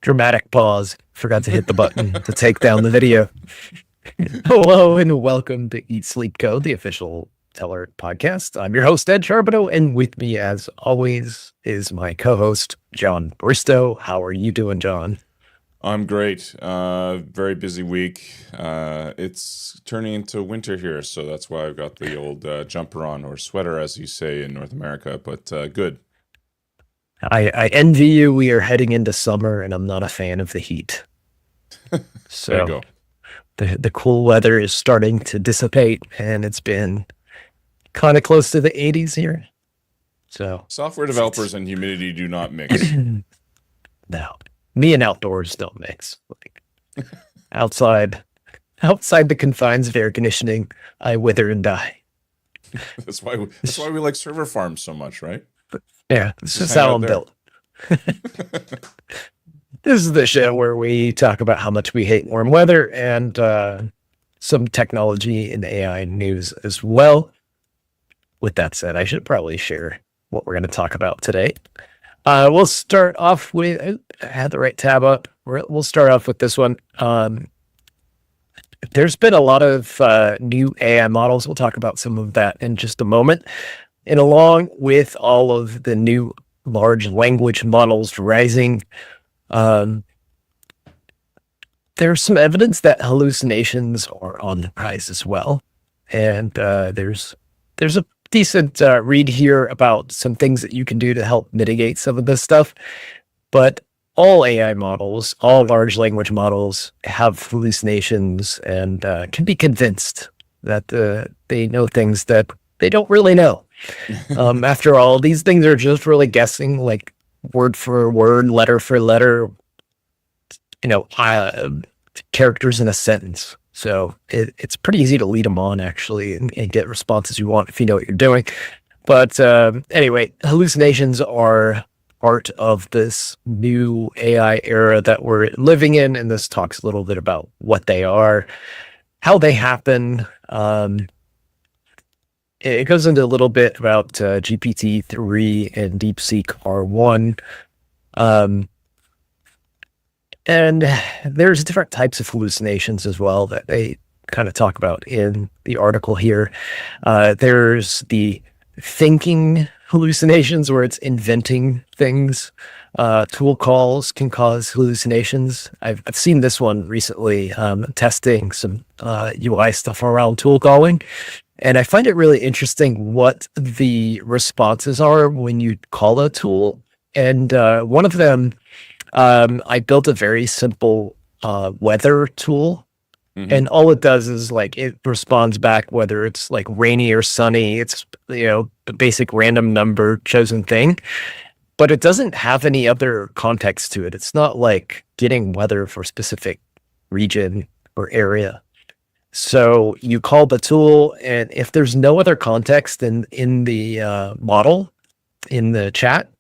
Dramatic pause. Forgot to hit the button to take down the video. Hello and welcome to Eat Sleep Code, the official Teller podcast. I'm your host, Ed Charbonneau, and with me, as always, is my co-host, John Bristow. How are you doing, John? I'm great. Very busy week. It's turning into winter here, so that's why I've got the old jumper on, or sweater, as you say in North America. But good. I envy you. We are heading into summer, and I'm not a fan of the heat. There you So go. the cool weather is starting to dissipate, and it's been kind of close to the 80s here. So Software developers and humidity do not mix. no, me and outdoors don't mix. Like outside, outside the confines of air conditioning, I wither and die. That's why we like server farms so much, right? Yeah, this Just is hang how out I'm there. built. This is the show where we talk about how much we hate warm weather and some technology and AI news as well. With that said, I should probably share what we're going to talk about today. We'll start off with, I had the right tab up. We'll start off with this one. There's been a lot of new AI models. We'll talk about some of that in just a moment. And along with all of the new large language models rising, um, there's some evidence that hallucinations are on the rise as well. And there's a decent read here about some things that you can do to help mitigate some of this stuff. But all AI models, all large language models have hallucinations and can be convinced that they know things that they don't really know. After all, these things are just really guessing, like word for word, letter for letter, you know, characters in a sentence. So it's pretty easy to lead them on, actually, and get responses you want if you know what you're doing. But anyway, hallucinations are part of this new AI era that we're living in, and this talks a little bit about what they are, how they happen. It goes into a little bit about GPT-3 and DeepSeek R1. Um, and there's different types of hallucinations as well that they kind of talk about in the article here. There's the thinking hallucinations where it's inventing things. Tool calls can cause hallucinations. I've seen this one recently, testing some UI stuff around tool calling. And I find it really interesting what the responses are when you call a tool. And one of them, I built a very simple weather tool. Hmm. And all it does is like it responds back whether it's like rainy or sunny. It's, you know, a basic random number chosen thing, but it doesn't have any other context to it. It's not like getting weather for a specific region or area. So you call the tool, and if there's no other context in the model in the chat,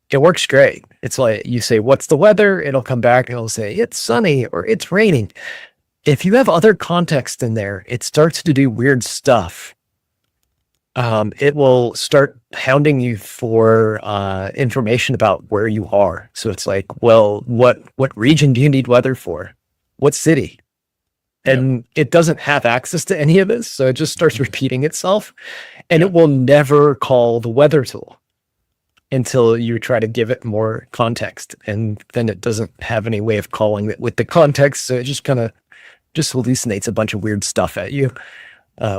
it works great. It's like you say, "What's the weather?" It'll come back and it'll say, "It's sunny" or "It's raining." If you have other context in there, it starts to do weird stuff. It will start hounding you for information about where you are. So it's like, well, what region do you need weather for? What city? Yep. And it doesn't have access to any of this, so it just starts repeating itself, and Yeah. it will never call the weather tool until you try to give it more context, and then it doesn't have any way of calling it with the context, so it just kind of just hallucinates a bunch of weird stuff at you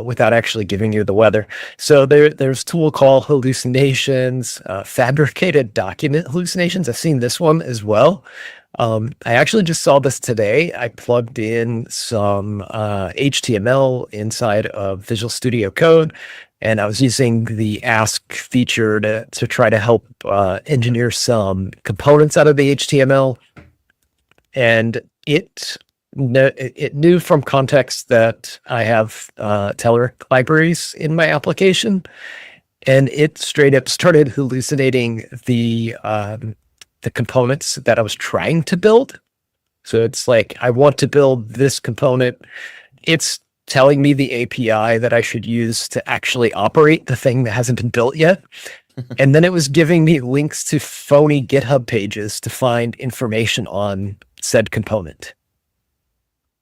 without actually giving you the weather. So there's tool call hallucinations, fabricated document hallucinations. I've seen this one as well. I actually just saw this today. I plugged in some HTML inside of Visual Studio Code, and I was using the Ask feature to try to help engineer some components out of the HTML. And it knew from context that I have Teller libraries in my application, and it straight up started hallucinating the components that I was trying to build. So it's like, I want to build this component. It's telling me the API that I should use to actually operate the thing that hasn't been built yet. And then it was giving me links to phony GitHub pages to find information on said component.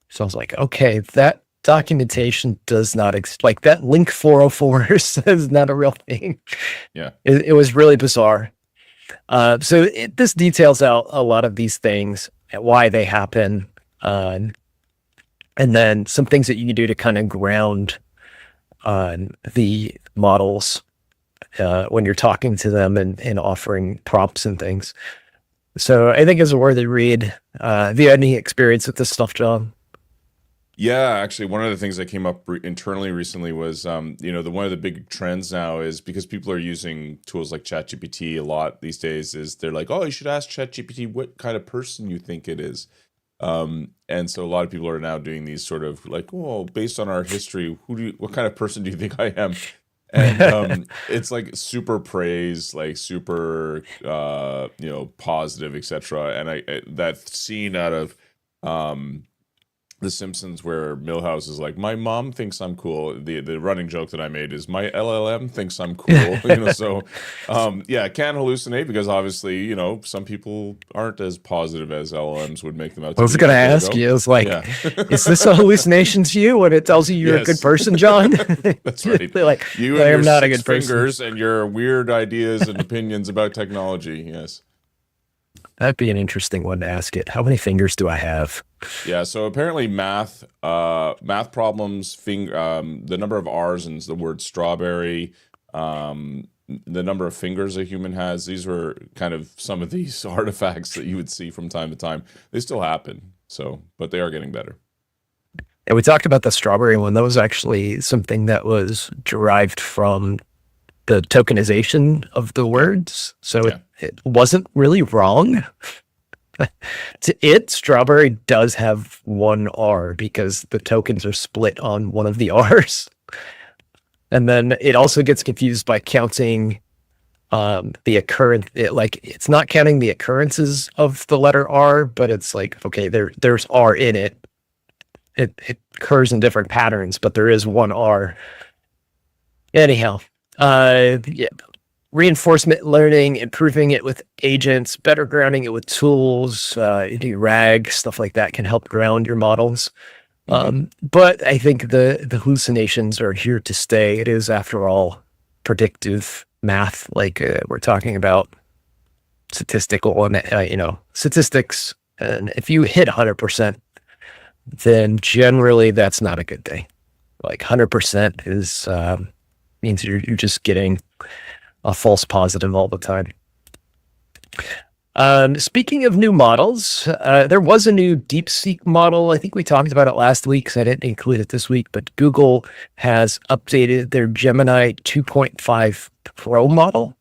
So I was like, okay, that documentation does not like that link 404 is not a real thing. Yeah. It was really bizarre. So this details out a lot of these things, why they happen, and then some things that you can do to kind of ground the models when you're talking to them and offering prompts and things. So I think it's a worthy read. Have you had any experience with this stuff, John? Yeah, actually, one of the things that came up internally recently was, one of the big trends now is because people are using tools like ChatGPT a lot these days. Is they're like, oh, you should ask ChatGPT what kind of person you think it is. And so a lot of people are now doing these sort of like, oh, based on our history, what kind of person do you think I am? And it's like super praise, like super, positive, etc. And that scene out of The Simpsons where Milhouse is like, my mom thinks I'm cool. The running joke that I made is my LLM thinks I'm cool. So it can hallucinate because obviously, some people aren't as positive as LLMs would make them out to be. I was going to ask you, it's like, is this a hallucination to you when it tells you you're a good person, John? That's right. Like, you I and am your not a six good person. fingers and your weird ideas and opinions about technology. Yes. That'd be an interesting one to ask it. How many fingers do I have? Yeah, so apparently math problems, the number of R's in the word strawberry, the number of fingers a human has, these were kind of some of these artifacts that you would see from time to time. They still happen, but they are getting better. And we talked about the strawberry one. That was actually something that was derived from the tokenization of the words. So it wasn't really wrong. Strawberry does have one R because the tokens are split on one of the R's. And then it also gets confused by counting the occurrence. It's not counting the occurrences of the letter R, but it's like, okay, there's R in it. It occurs in different patterns, but there is one R. Anyhow, reinforcement learning, improving it with agents, better grounding it with tools, RAG, stuff like that can help ground your models. But I think the hallucinations are here to stay. It is, after all, predictive math. We're talking about statistical and, statistics. And if you hit 100%, then generally that's not a good thing. 100% is means you're just getting a false positive all the time. Speaking of new models, there was a new DeepSeek model. I think we talked about it last week, so I didn't include it this week, but Google has updated their Gemini 2.5 Pro model.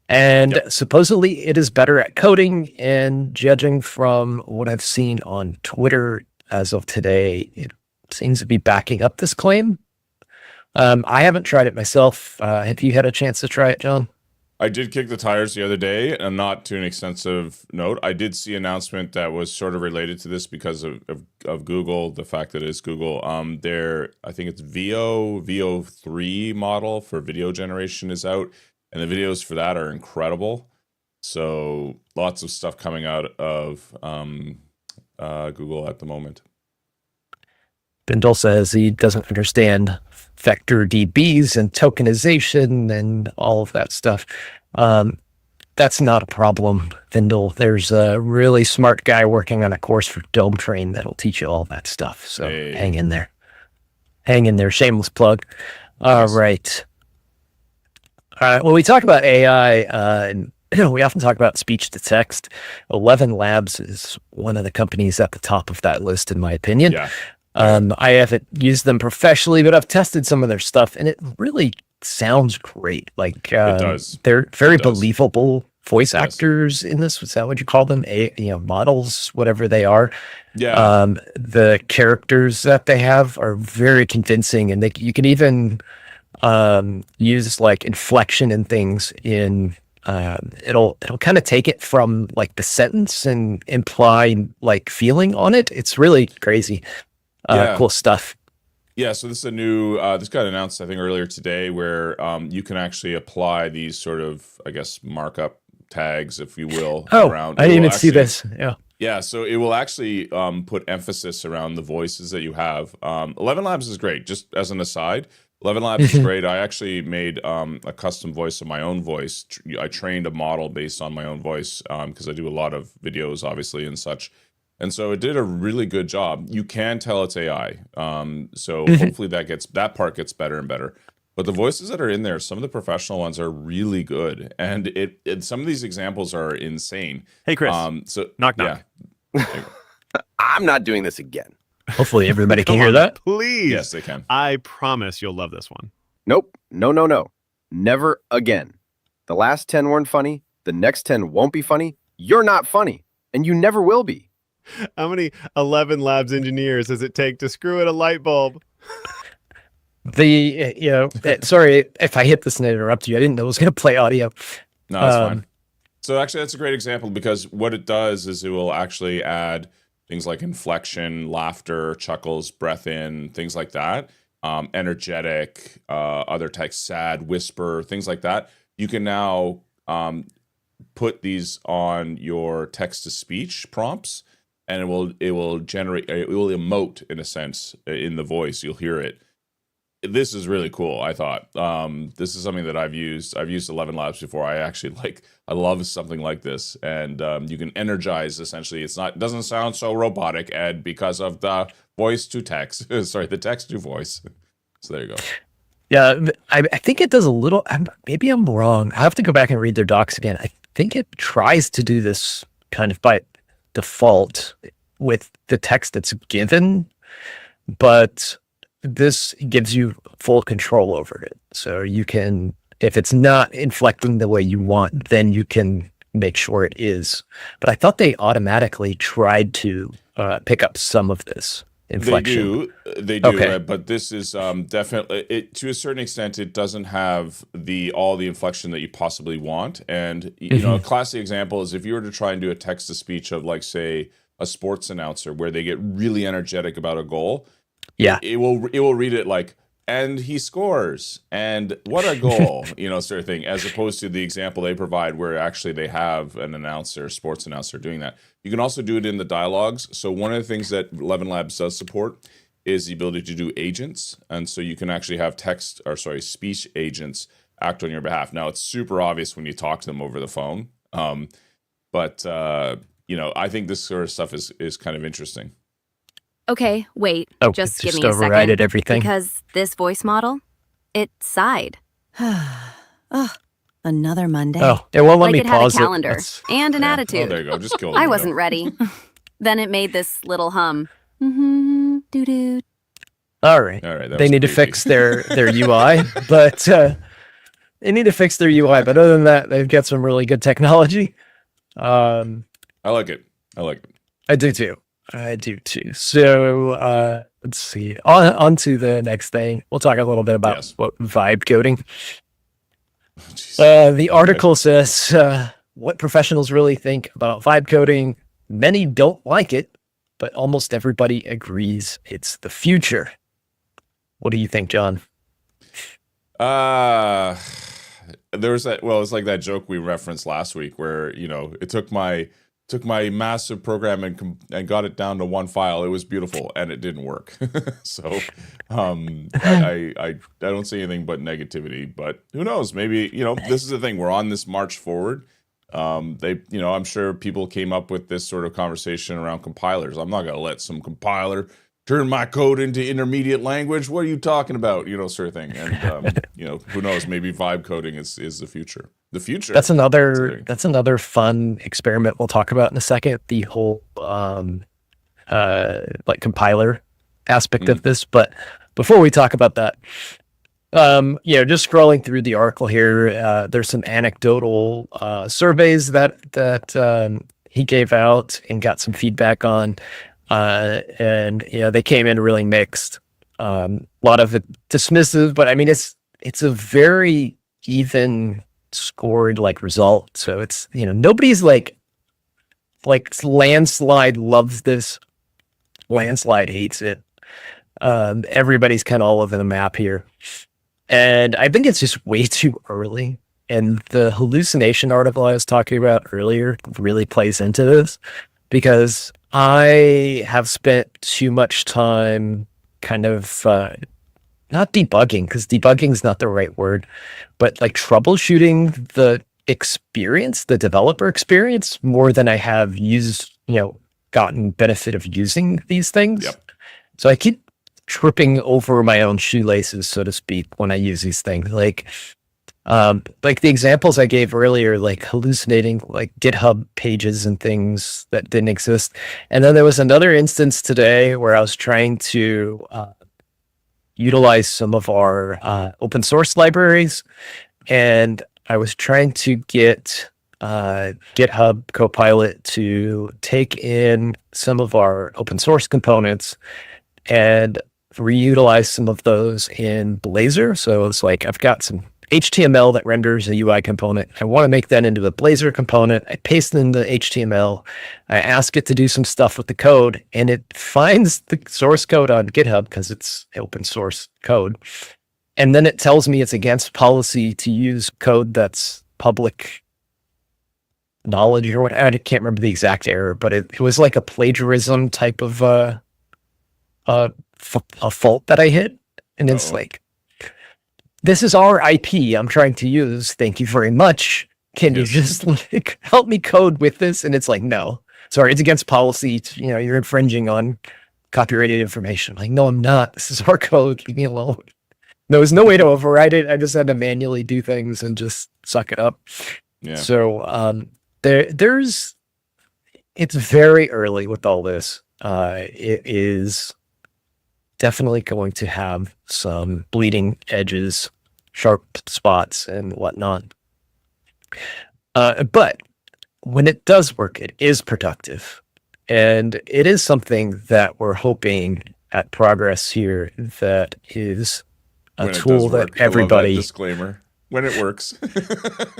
And supposedly it is better at coding, and judging from what I've seen on Twitter as of today, it seems to be backing up this claim. I haven't tried it myself. Have you had a chance to try it, John? I did kick the tires the other day, and not to an extensive note. I did see an announcement that was sort of related to this because of Google, the fact that it's Google. I think it's Veo 3 model for video generation is out, and the videos for that are incredible. So lots of stuff coming out of Google at the moment. Bindel says he doesn't understand vector DBs and tokenization and all of that stuff. That's not a problem, Bindel. There's a really smart guy working on a course for Dome Train that'll teach you all that stuff. So hang in there. Hang in there. Shameless plug. All right. When we talk about AI, we often talk about speech to text. 11 Labs is one of the companies at the top of that list, in my opinion. Yeah. I haven't used them professionally, but I've tested some of their stuff, and it really sounds great. It does. They're very believable voice actors in this. Is that what you call them? Models, whatever they are. Yeah. The characters that they have are very convincing, and you can even use inflection and things in. It'll kind of take it from the sentence and imply feeling on it. It's really crazy. Cool stuff. Yeah, so this is a new. This got announced, I think, earlier today, where you can actually apply these sort of, I guess, markup tags, if you will, Oh, around. I It didn't will even see actually, this. Yeah. yeah. So it will actually put emphasis around the voices that you have. 11 Labs is great. Just as an aside, 11 Labs is great. I actually made a custom voice of my own voice. I trained a model based on my own voice because I do a lot of videos, obviously, and such. And so it did a really good job. You can tell it's AI. So hopefully that part gets better and better. But the voices that are in there, some of the professional ones are really good, and it some of these examples are insane. Hey, Chris. So Knock, yeah, knock. I'm not doing this again. Hopefully everybody can Come hear on, that. Please. yes, they can. I promise you'll love this one. Nope. No. Never again. The last 10 weren't funny. The next 10 won't be funny. You're not funny, and you never will be. How many 11 Labs engineers does it take to screw in a light bulb? Sorry if I hit this and interrupt you. I didn't know it was going to play audio. No, that's fine. So actually, that's a great example because what it does is it will actually add things like inflection, laughter, chuckles, breath in, things like that. Energetic, other text, sad, whisper, things like that. You can now put these on your text to speech prompts, and it will generate, it will emote in a sense in the voice. You'll hear it. This is really cool. I thought this is something that I've used 11 Labs before. I love something like this, and you can energize. Essentially, it doesn't sound so robotic, Ed, because of the voice to text. Sorry, the text to voice. So there you go. Yeah, I think it does a little. Maybe I'm wrong. I have to go back and read their docs again. I think it tries to do this kind of by default with the text that's given, but this gives you full control over it. So you can, if it's not inflecting the way you want, then you can make sure it is. But I thought they automatically tried to pick up some of this inflection. They do, Okay. right? But this is definitely to a certain extent. It doesn't have all the inflection that you possibly want. And you know, a classic example is if you were to try and do a text to speech of, like, say, a sports announcer where they get really energetic about a goal. Yeah. It will read it like, and he scores, and what a goal, sort of thing, as opposed to the example they provide where actually they have an announcer, sports announcer, doing that. You can also do it in the dialogues. So one of the things that 11 Labs does support is the ability to do agents, and so you can actually have speech agents act on your behalf. Now, it's super obvious when you talk to them over the phone, but I think this sort of stuff is kind of interesting. Okay, wait. Oh, just it give just me a overrided second. everything. Because this voice model, it sighed. Ugh, another Monday. Oh, it won't let Like me it had a pause calendar That's- and an Yeah. Oh, attitude. there you go. Just kill the I window. wasn't ready. Then it made this little hum. Doo-doo. All right. All right. That They was need to creepy. fix their UI, but they need to fix their UI. But other than that, they've got some really good technology. I like it. I do too. So let's see. On to the next thing. We'll talk a little bit about Yes. what vibe coding. Jeez. The article says what professionals really think about vibe coding. Many don't like it, but almost everybody agrees it's the future. What do you think, John? There was that. Well, it's like that joke we referenced last week, where it took my massive program and got it down to one file. It was beautiful, and it didn't work. So, I don't see anything but negativity. But who knows? Maybe this is the thing. We're on this march forward. I'm sure people came up with this sort of conversation around compilers. I'm not going to let some compiler turn my code into intermediate language. What are you talking about? Sort of thing. And who knows? Maybe vibe coding is the future. The future. That's another fun experiment we'll talk about in a second. The whole like compiler aspect of this. But before we talk about that, just scrolling through the article here, there's some anecdotal surveys that he gave out and got some feedback on, and they came in really mixed. A lot of it dismissive, but I mean it's a very even scored like result. So it's nobody's like Landslide loves this, Landslide hates it. Everybody's kind of all over the map here. And I think it's just way too early. And the hallucination article I was talking about earlier really plays into this because I have spent too much time kind of not debugging, because debugging is not the right word, but like troubleshooting the experience, the developer experience, more than I have used, gotten benefit of using these things. Yep. So I keep tripping over my own shoelaces, so to speak, when I use these things. Like the examples I gave earlier, like hallucinating like GitHub pages and things that didn't exist. And then there was another instance today where I was trying to utilize some of our open source libraries, and I was trying to get GitHub Copilot to take in some of our open source components and reutilize some of those in Blazor. So it's like I've got some HTML that renders a UI component. I want to make that into a Blazor component. I paste in the HTML. I ask it to do some stuff with the code, and it finds the source code on GitHub because it's open source code. And then it tells me it's against policy to use code that's public knowledge or what. I can't remember the exact error, but it was like a plagiarism type of a fault that I hit. And it's like, this is our IP I'm trying to use. Thank you very much. Can you just like help me code with this? And it's like, no, sorry, it's against policy. You're infringing on copyrighted information. Like, no, I'm not. This is our code. Leave me alone. There was no way to override it. I just had to manually do things and just suck it up. Yeah. So it's very early with all this. It is definitely going to have some bleeding edges, sharp spots, and whatnot. But when it does work, it is productive. And it is something that we're hoping at Progress here that is a When it tool does that work. I love that everybody, disclaimer. When it works.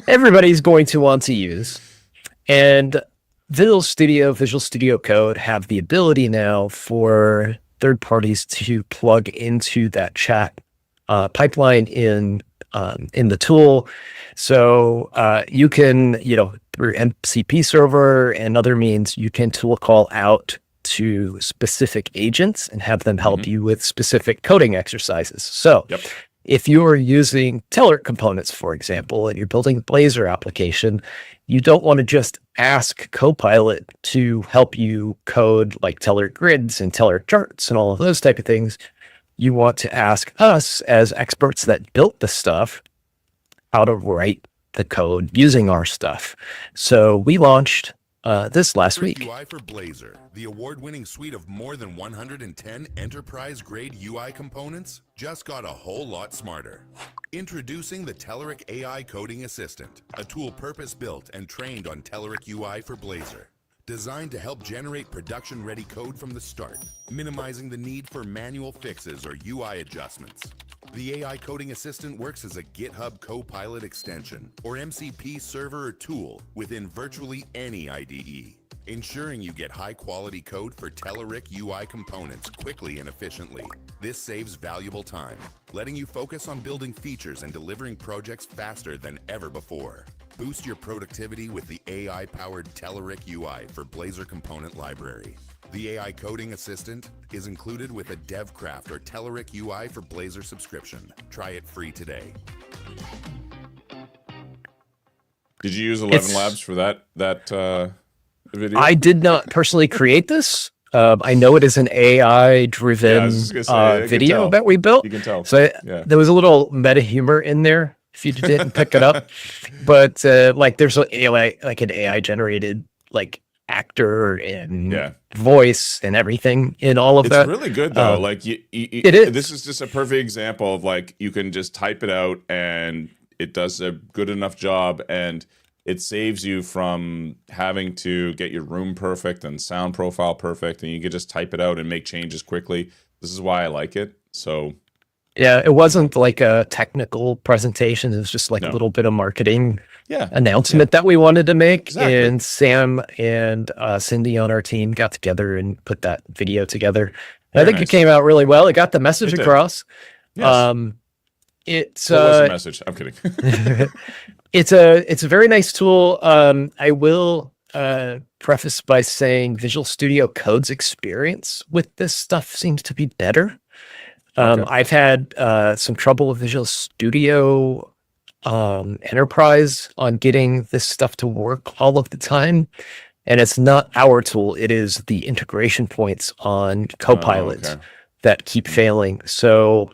everybody's going to want to use. And Visual Studio Code have the ability now for third parties to plug into that chat pipeline in the tool. So you can, through MCP server and other means, you can tool call out to specific agents and have them help you with specific coding exercises. So if you're using Telerik components, for example, and you're building a Blazor application, you don't want to just ask Copilot to help you code like Telerik grids and Telerik charts and all of those type of things. You want to ask us as experts that built the stuff how to write the code using our stuff. So we launched this last week. UI for Blazor, the award-winning suite of more than 110 enterprise-grade UI components, just got a whole lot smarter. Introducing the Telerik AI Coding Assistant, a tool purpose-built and trained on Telerik UI for Blazor. Designed to help generate production-ready code from the start, minimizing the need for manual fixes or UI adjustments. The AI Coding Assistant works as a GitHub Copilot extension or MCP server or tool within virtually any IDE, ensuring you get high-quality code for Telerik UI components quickly and efficiently. This saves valuable time, letting you focus on building features and delivering projects faster than ever before. Boost your productivity with the AI-powered Telerik UI for Blazor Component Library. The AI Coding Assistant is included with a DevCraft or Telerik UI for Blazor subscription. Try it free today. Did you use 11 Labs for that video? I did not personally create this. I know it is an AI-driven video that we built. You can tell. So there was a little meta humor in there if you didn't pick it up. But there's an AI-generated actor and voice and everything in all of that. It's really good though. It is. This is just a perfect example of you can just type it out and it does a good enough job, and it saves you from having to get your room perfect and sound profile perfect, and you can just type it out and make changes quickly. This is why I like it. So yeah, it wasn't like a technical presentation. It was just a little bit of marketing announcement that we wanted to make. Exactly. And Sam and Cindy on our team got together and put that video together. I think it came out really well. It got the message It did. across. Yes. It's What was the message? I'm kidding. it's a very nice tool. I will preface by saying Visual Studio Code's experience with this stuff seems to be better. Okay. I've had some trouble with Visual Studio Enterprise on getting this stuff to work all of the time. And it's not our tool, it is the integration points on Copilot okay. that keep failing. So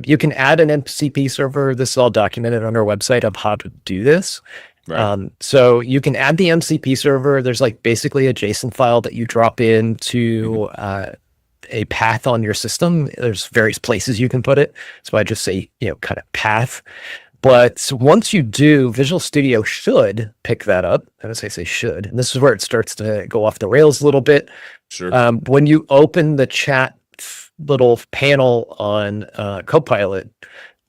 you can add an MCP server. This is all documented on our website of how to do this. Right. So you can add the MCP server. There's like basically a JSON file that you drop into a path on your system. There's various places you can put it. So I just say, kind of path. But once you do, Visual Studio should pick that up. Notice I say should. And this is where it starts to go off the rails a little bit. Sure. When you open the chat little panel on Copilot,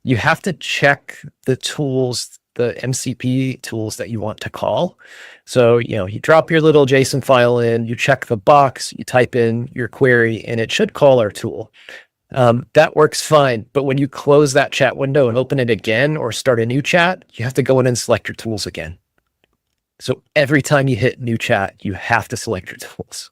you have to check the tools, the MCP tools that you want to call. So, you drop your little JSON file in, you check the box, you type in your query, and it should call our tool. That works fine. But when you close that chat window and open it again or start a new chat, you have to go in and select your tools again. So every time you hit new chat, you have to select your tools.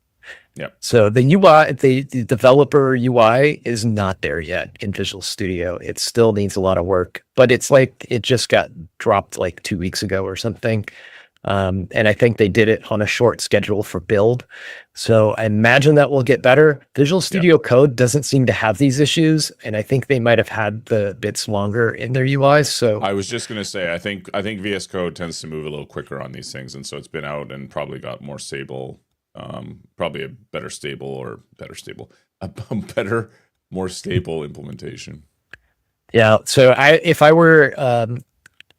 Yep. So the UI, the developer UI is not there yet in Visual Studio. It still needs a lot of work, but it's like it just got dropped like 2 weeks ago or something. And I think they did it on a short schedule for build. So I imagine that will get better. Visual Studio Code doesn't seem to have these issues, and I think they might have had the bits longer in their UIs. So I was just going to say, I think VS Code tends to move a little quicker on these things, and so it's been out and probably got more stable, probably a better, more stable implementation. yeah. So if I were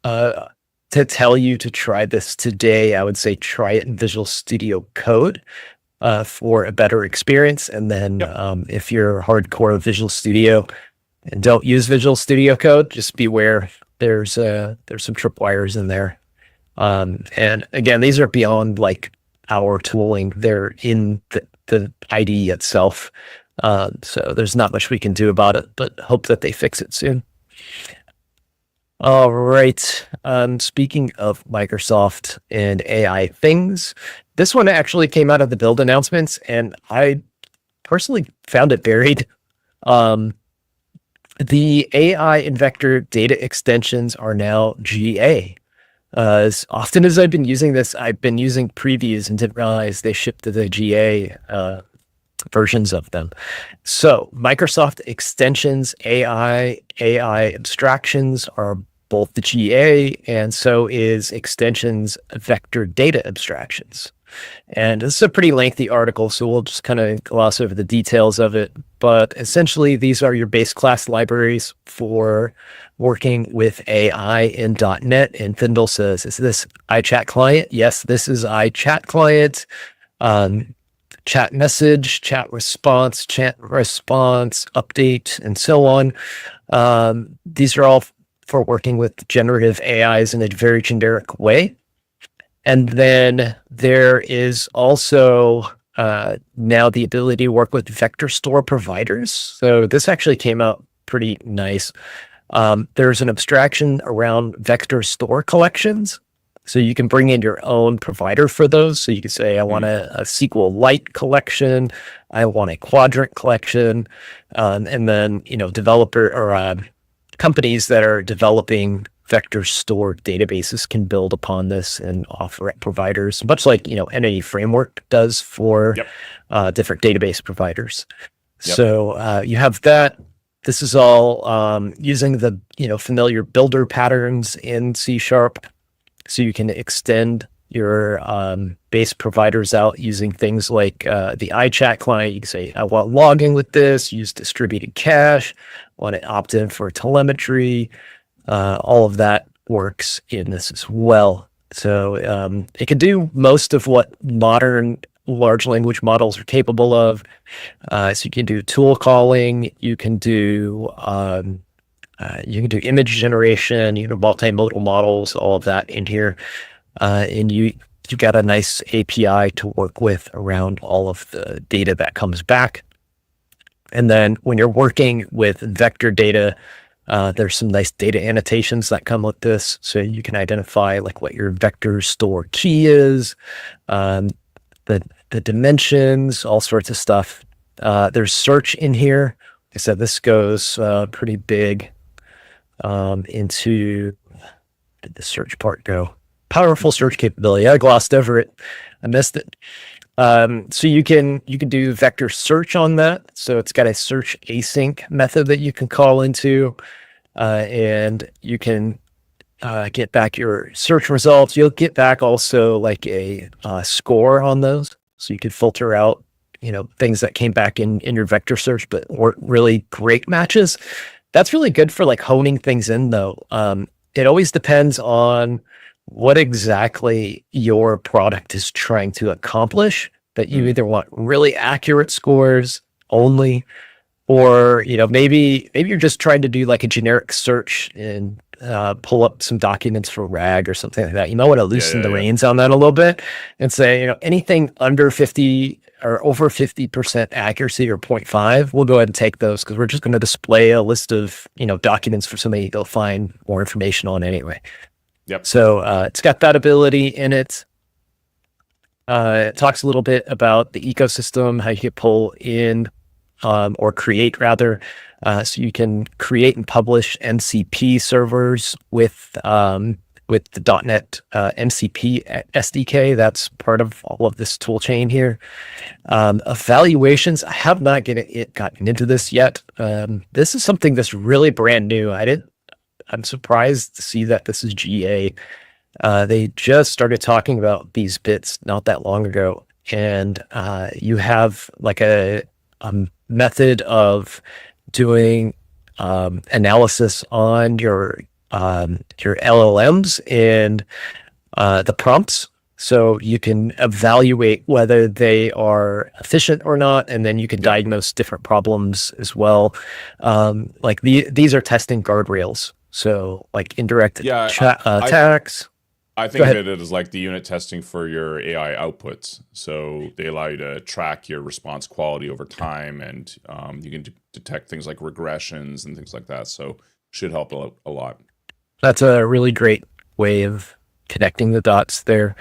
to tell you to try this today, I would say try it in Visual Studio Code for a better experience. And then if you're hardcore Visual Studio and don't use Visual Studio Code, just beware. There's some tripwires in there. And again, these are beyond like our tooling. They're in the IDE itself. So there's not much we can do about it, but hope that they fix it soon. All right. Speaking of Microsoft and AI things, this one actually came out of the build announcements, and I personally found it varied. The AI and vector data extensions are now GA. As often as I've been using this, I've been using previews and didn't realize they shipped to the GA versions of them. So Microsoft extensions, AI abstractions are both the GA, and so is extensions vector data abstractions. And this is a pretty lengthy article, so we'll just kind of gloss over the details of it. But essentially, these are your base class libraries for working with AI in .NET. And Findle says, is this iChat client? Yes, this is iChat client. Chat message, chat response, update, and so on. These are all for working with generative AIs in a very generic way. And then there is also now the ability to work with vector store providers. So this actually came out pretty nice. There's an abstraction around vector store collections. So you can bring in your own provider for those. So you can say, I want a SQLite collection. I want a quadrant collection. And then, developer or companies that are developing vector store databases can build upon this and offer it providers, much like, Entity Framework does for different database providers. Yep. So you have that. This is all using the, familiar builder patterns in C#. So you can extend your base providers out using things like the iChat client. You can say, I want logging with this, use distributed cache, want to opt in for telemetry. All of that works in this as well. So it can do most of what modern large language models are capable of. So you can do tool calling, you can do image generation, multimodal models, all of that in here. And you've got a nice API to work with around all of the data that comes back. And then when you're working with vector data, there's some nice data annotations that come with this. So you can identify like what your vector store key is, the dimensions, all sorts of stuff. There's search in here. Like I said, this goes pretty big into, where did the search part go? Powerful search capability. I glossed over it. I missed it. So you can do vector search on that. So it's got a search async method that you can call into, and you can get back your search results. You'll get back also like a score on those. So you could filter out, things that came back in your vector search, but weren't really great matches. That's really good for like honing things in though. It always depends on what exactly your product is trying to accomplish, that you either want really accurate scores only, or, maybe you're just trying to do like a generic search and pull up some documents for RAG or something like that. You might want to loosen the reins on that a little bit and say, anything under 50 or over 50% accuracy or 0.5, we'll go ahead and take those because we're just going to display a list of, documents for somebody to go find more information on anyway. Yep. So it's got that ability in it. It talks a little bit about the ecosystem, how you can pull in or create rather. So you can create and publish MCP servers with the .NET MCP SDK. That's part of all of this tool chain here. Evaluations, I have not gotten into this yet. This is something that's really brand new. I'm surprised to see that this is GA. They just started talking about these bits not that long ago. And you have like a method of doing analysis on your LLMs and the prompts. So you can evaluate whether they are efficient or not, and then you can diagnose different problems as well. Like these are testing guardrails. So like indirect attacks. I think of it as like the unit testing for your AI outputs. So they allow you to track your response quality over time, and you can detect things like regressions and things like that. So should help a lot. That's a really great way of connecting the dots there.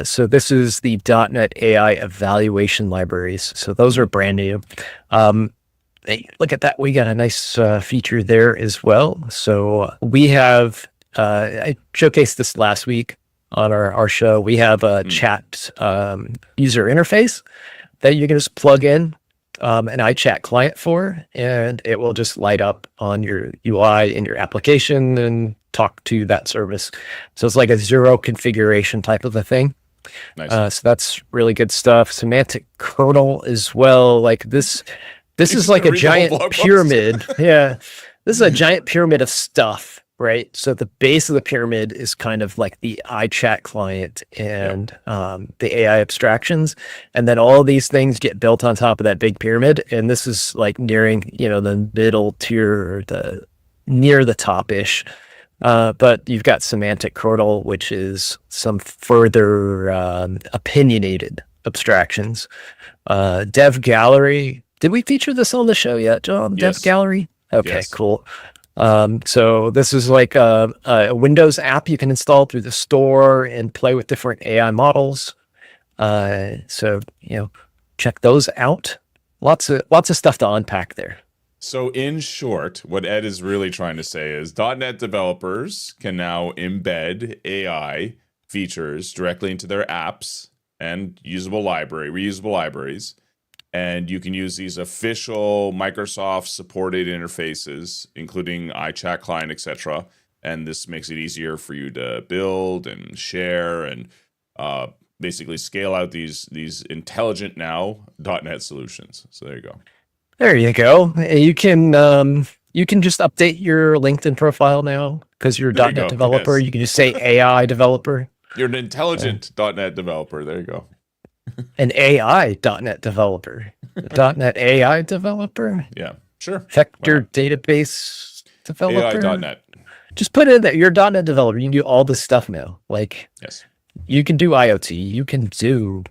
So this is the .NET AI evaluation libraries. So those are brand new. Hey, look at that. We got a nice feature there as well. So we have, I showcased this last week on our show. We have a chat user interface that you can just plug in an iChat client for, and it will just light up on your UI in your application and talk to that service. So it's like a zero configuration type of a thing. Nice. So that's really good stuff. Semantic kernel as well. Like this is like a giant pyramid. Yeah. This is a giant pyramid of stuff, right? So the base of the pyramid is kind of like the iChat client and the AI abstractions. And then all these things get built on top of that big pyramid. And this is like nearing, the middle tier or near the top-ish. But you've got semantic kernel, which is some further opinionated abstractions. Dev gallery. Did we feature this on the show yet, John? Yes. Dev gallery? Okay, Yes. cool. So this is like a Windows app you can install through the store and play with different AI models. So, check those out. Lots of stuff to unpack there. So in short, what Ed is really trying to say is .NET developers can now embed AI features directly into their apps and reusable libraries. And you can use these official Microsoft supported interfaces, including iChat client, etc. And this makes it easier for you to build and share and basically scale out these intelligent now .NET solutions. So there you go. There you go. You can just update your LinkedIn profile now because you're a There you .NET go, developer. yes. You can just say AI developer, You're an intelligent .NET developer. There you go. an AI .NET developer, a .NET AI developer, Yeah, sure. vector database developer. AI.NET. Just put in that you're a .NET developer. You can do all this stuff now. Like Yes. you can do IoT, you can do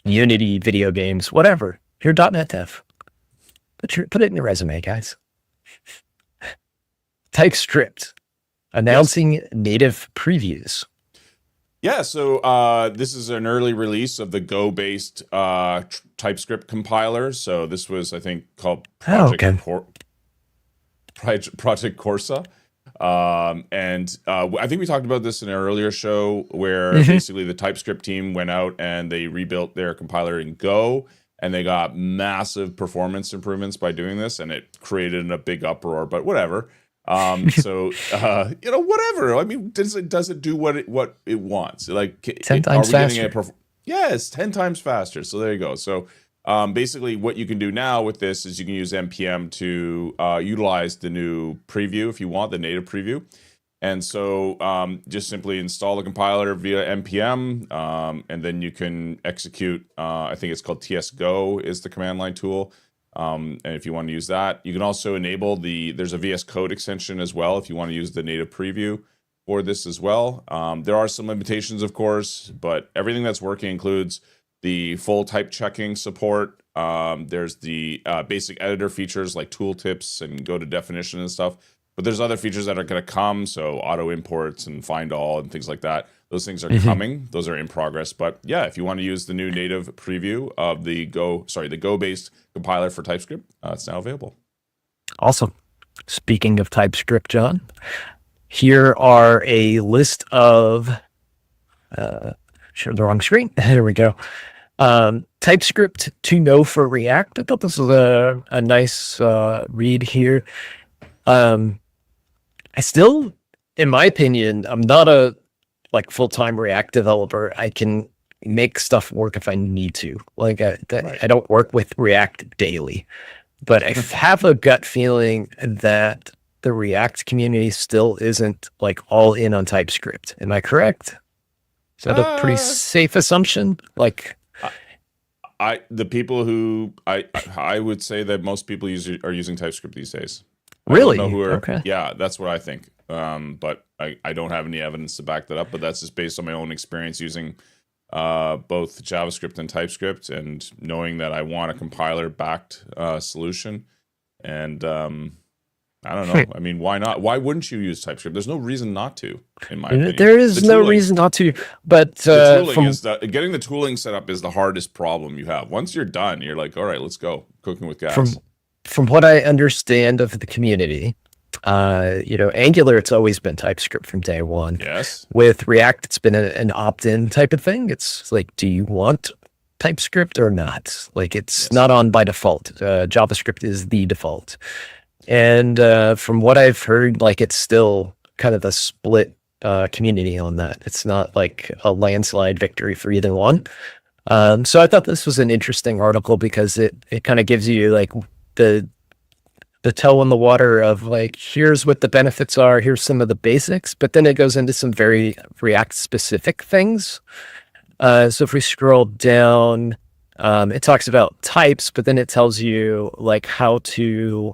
Unity video games, whatever. You're a .NET dev. Put it in your resume, guys. TypeScript announcing native previews. Yeah, so this is an early release of the Go-based TypeScript compiler. So this was, I think, called Project Corsa. And I think we talked about this in an earlier show where basically the TypeScript team went out and they rebuilt their compiler in Go, and they got massive performance improvements by doing this, and it created a big uproar, but whatever. So whatever. I mean, does it do what it wants? Like 10 times faster. Yeah, it's 10 times faster. So there you go. So basically what you can do now with this is you can use npm to utilize the new preview if you want, the native preview. And so just simply install the compiler via npm, and then you can execute, I think it's called tsgo is the command line tool. And if you want to use that, you can also enable there's a VS Code extension as well if you want to use the native preview for this as well. There are some limitations, of course, but everything that's working includes the full type checking support. There's the basic editor features like tooltips and go to definition and stuff. But there's other features that are going to come, so auto imports and find all and things like that. Those things are coming. Those are in progress. But yeah, if you want to use the new native preview of the Go-based compiler for TypeScript, it's now available. Awesome. Speaking of TypeScript, John, here are a list of share the wrong screen. There we go. TypeScript to know for React. I thought this was a nice read here. I still, in my opinion, I'm not a full-time React developer. I can make stuff work if I need to. I don't work with React daily, but I have a gut feeling that the React community still isn't all in on TypeScript. Am I correct? Is that a pretty safe assumption? The people who I would say that most people are using TypeScript these days. Really? I don't know who are, okay. Yeah, that's what I think. But I don't have any evidence to back that up. But that's just based on my own experience using both JavaScript and TypeScript, and knowing that I want a compiler-backed solution. And I don't know. I mean, why not? Why wouldn't you use TypeScript? There's no reason not to, in my opinion. There is no reason not to. But getting the tooling set up is the hardest problem you have. Once you're done, you're like, all right, let's go. Cooking with gas. From what I understand of the community, Angular, it's always been TypeScript from day one. Yes. With React, it's been an opt-in type of thing. It's like, do you want TypeScript or not? It's not on by default. JavaScript is the default. And from what I've heard, it's still kind of a split community on that. It's not like a landslide victory for either one. So I thought this was an interesting article because it kind of gives you the toe in the water of here's what the benefits are, here's some of the basics, but then it goes into some very React specific things. So if we scroll down, it talks about types, but then it tells you how to,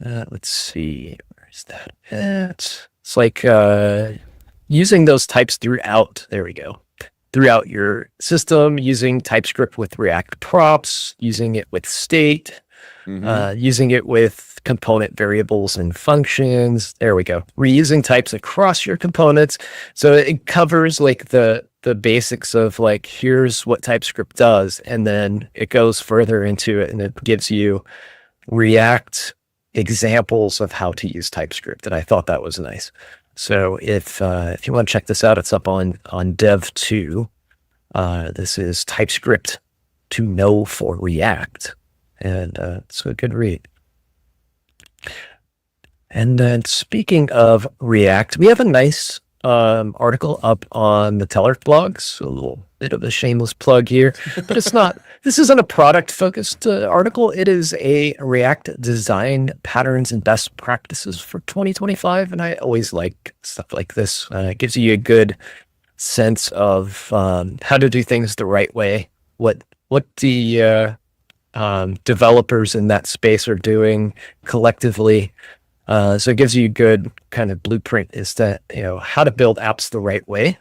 let's see, where's that? It's using those types throughout, there we go, throughout your system, using TypeScript with React props, using it with state, using it with component variables and functions. There we go. Reusing types across your components. So it covers the basics of here's what TypeScript does, and then it goes further into it and it gives you React examples of how to use TypeScript. And I thought that was nice. So if you want to check this out, it's up on Dev.to. This is TypeScript to know for React. And it's a good read. And then speaking of React, we have a nice article up on the Telerik blogs. A little bit of a shameless plug here, but it's not. This isn't a product-focused article. It is a React design patterns and best practices for 2025. And I always like stuff like this. It gives you a good sense of how to do things the right way. What the developers in that space are doing collectively. So it gives you a good kind of blueprint as to, how to build apps the right way.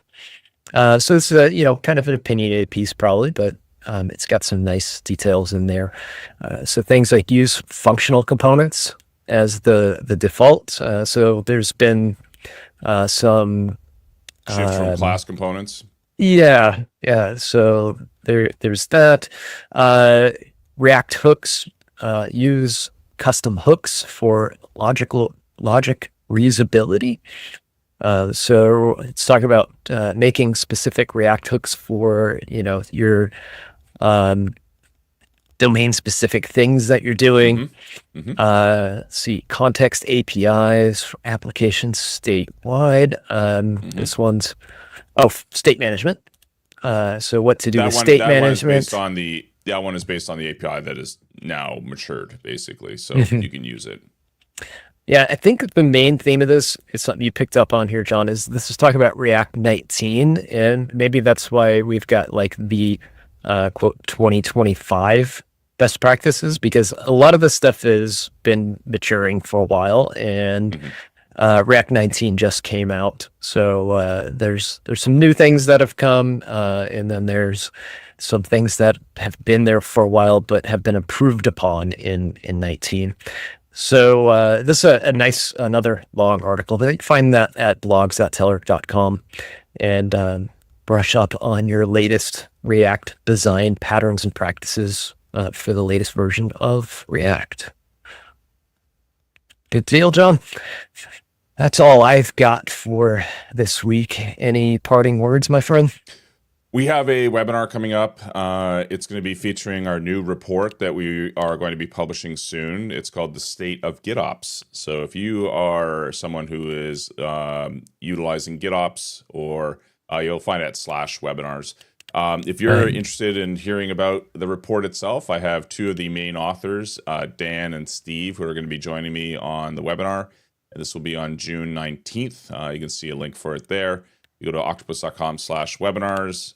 So it's kind of an opinionated piece probably, but It's got some nice details in there. So things like use functional components as the default. So there's been some Shift from class components. yeah. So there's that. React hooks use custom hooks for logic reusability. So let's talk about making specific React hooks for your domain specific things that you're doing. See context APIs for applications statewide. This one's state management. So what to do with state management? That one is based on the API that is now matured, basically. So you can use it. Yeah, I think the main theme of this is something you picked up on here, John, is this is talking about React 19, and maybe that's why we've got like the quote 2025 best practices, because a lot of this stuff has been maturing for a while, and React 19 just came out. So there's some new things that have come, and then there's some things that have been there for a while but have been improved upon in 19. So this is a nice, another long article, but you can find that at blogs.telerik.com and brush up on your latest React design patterns and practices for the latest version of React. Good deal, John. That's all I've got for this week. Any parting words, my friend? We have a webinar coming up. It's going to be featuring our new report that we are going to be publishing soon. It's called The State of GitOps. So if you are someone who is utilizing GitOps, or you'll find it at /webinars. If you're interested in hearing about the report itself, I have two of the main authors, Dan and Steve, who are going to be joining me on the webinar. And this will be on June 19th. You can see a link for it there. You go to octopus.com/webinars.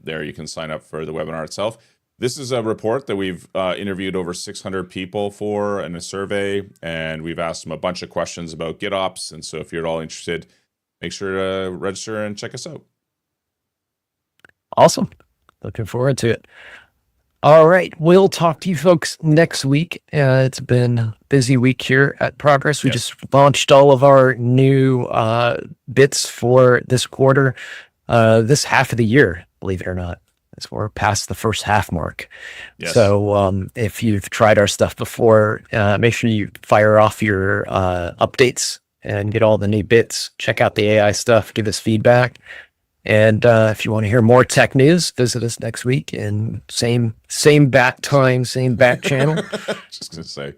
There you can sign up for the webinar itself. This is a report that we've interviewed over 600 people for in a survey, and we've asked them a bunch of questions about GitOps. And so if you're at all interested, make sure to register and check us out. Awesome. Looking forward to it. All right. We'll talk to you folks next week. It's been a busy week here at Progress. We just launched all of our new bits for this quarter, this half of the year, believe it or not. As we're past the first half mark. Yes. So if you've tried our stuff before, make sure you fire off your updates and get all the new bits. Check out the AI stuff. Give us feedback. And if you want to hear more tech news, visit us next week in same bat time, same bat channel. Just gonna say,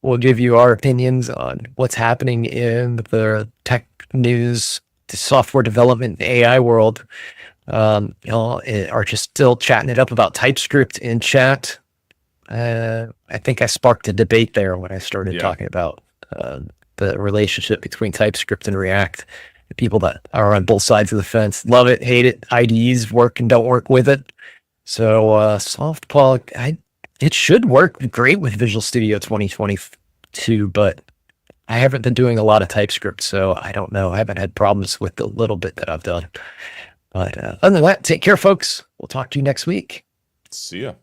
we'll give you our opinions on what's happening in the tech news, the software development, AI world. Y'all are just still chatting it up about TypeScript in chat. I think I sparked a debate there when I started talking about the relationship between TypeScript and React. People that are on both sides of the fence love it, hate it. IDEs work and don't work with it. So SoftPaw, it should work great with Visual Studio 2022, but I haven't been doing a lot of TypeScript, so I don't know. I haven't had problems with the little bit that I've done. But other than that, take care, folks. We'll talk to you next week. see ya.